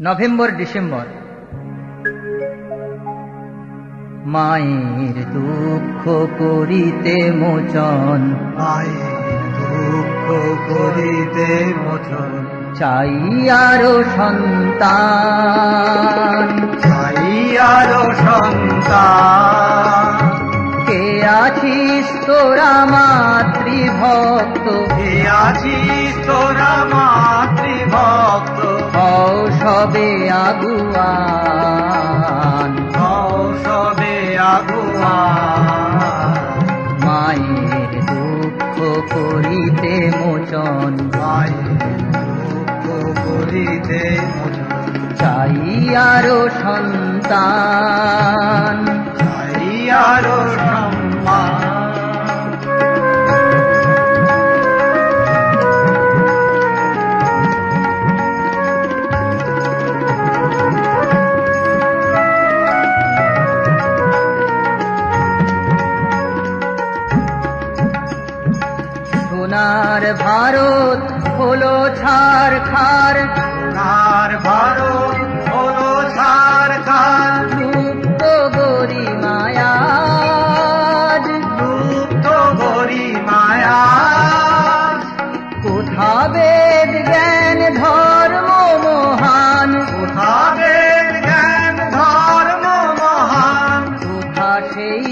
November December. মায়ের দুঃখ করিতে মোচন, মায়ের দুঃখ করিতে মোচন, চাই আরো সন্তান, চাই আরো সন্তান। কে আছিস তোরা মাতৃভক্ত, কে আছিস তোরা মাতৃভক্ত, হও সবে আগুয়ান, হও সবে আগুয়ান। মায়ের দুঃখ করিতে মোচন, মায়ের দুঃখ করিতে মোচন, চাই আরো সন্তান, চাই আরো সম্মান। সোনার ভারত হলো ছারখার, সোনার ভারত হলো ছারখার, লুপ্ত গরিমায়াজ, লুপ্ত গরিমায়া। কোথা বেদ জ্ঞান ধর্ম মহান, কোথা বেদ জ্ঞান ধর্ম মহান, কোথা সেই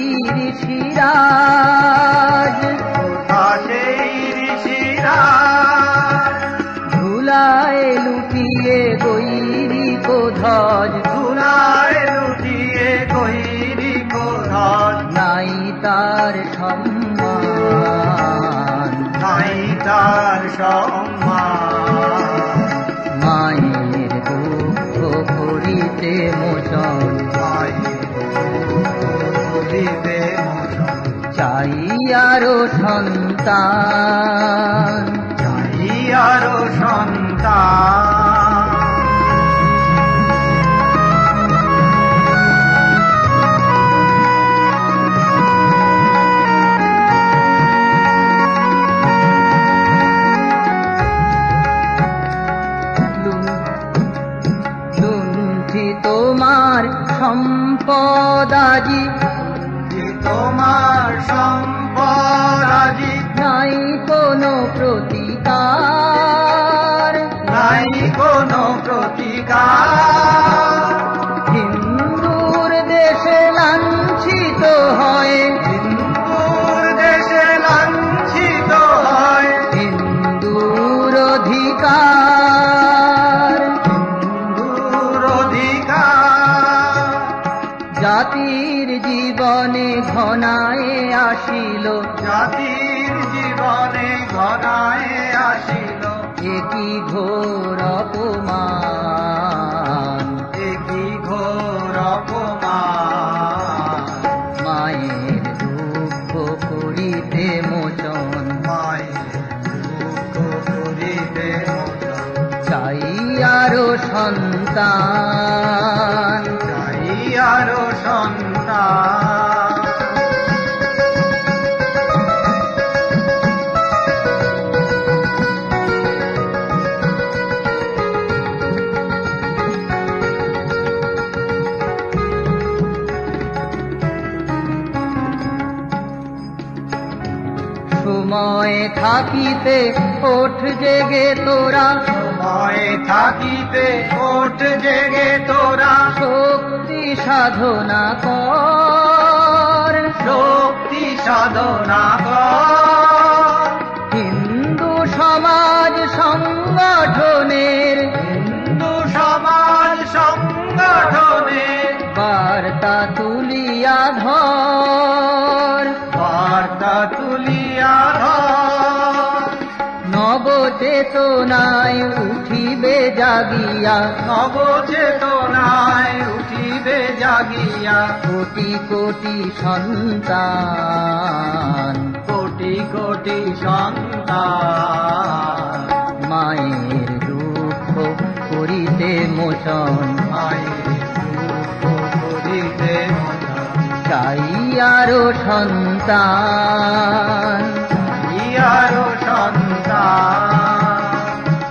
ঋষিরাজ, কোথা সেই ঋষিরা। ধুলায় লুটিয়ে গৈরিক ধ্বজ, ধুলায় লুটিয়ে গৈরি কোধন, নাই তার সম্মান, নাই তার সম্মান। মায়ের দুঃখ করিতে মোচন, মায়ের দুঃখ করিতে মোচন, চাই আরো সন্তান, চাই আরো সন্তান। লুণ্ঠিত তোমার সম্পদ আজি, যে তোমার সম্পদ আজি, নাই কোনো প্রতিকার, নাই কোনো প্রতিকার। হিন্দুর দেশে লাঞ্ছিত হয়, হিন্দুর দেশে লাঞ্ছিত হয়, হিন্দুর অধিকার, হিন্দুর অধিকার। জাতির জীবনে ঘনায় আসিল, জাতির জীবনে ঘনায় আসিল, একই ঘোর অপমান, একই ঘোর অপমান। মায়ের দুঃখ করিতে মোচন, মায়ের দুঃখ করিতে মোচন, চাই আরো সন্তান, চাই আরো সন্তান। সময় থাকিতে ওঠ জেগে তোরা, সময় থাকিতে ওঠ জেগে তোরা, শক্তি সাধনা কর, শক্তি সাধনা কর। হিন্দু সমাজ সংগঠনের, হিন্দু সমাজ সংগঠনের বার্তা তুলিয়া ধর, বার্তা তুলিয়া ধর। নবচেতনায় উঠিবে জাগিয়া, নবচেতনায় উঠিবে জাগিয়া, কোটি কোটি সন্তান, কোটি কোটি সন্তান। মায়ের দুঃখ করিতে মোচন, মায়ের দুঃখ করিতে মোচন, চাই আরো সন্তান, চাই আরো সন্তান।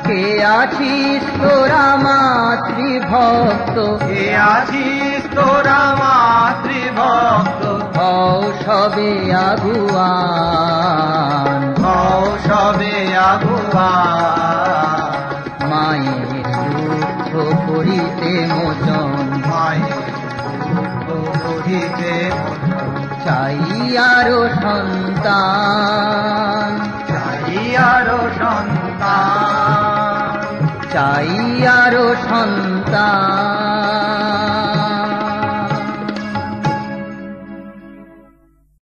কে আছিস তোরা মা মাতৃভক্ত কে আছিস তোরা মাতৃভক্ত হও সবে আগুয়ান হও সবে আগুয়া মায়ের দুঃখ করিতে মোচন মায়ের দুঃখ করিতে মোচন চাই আরো সন্তান চাই আরো সন্তান চাই আরো সন্তান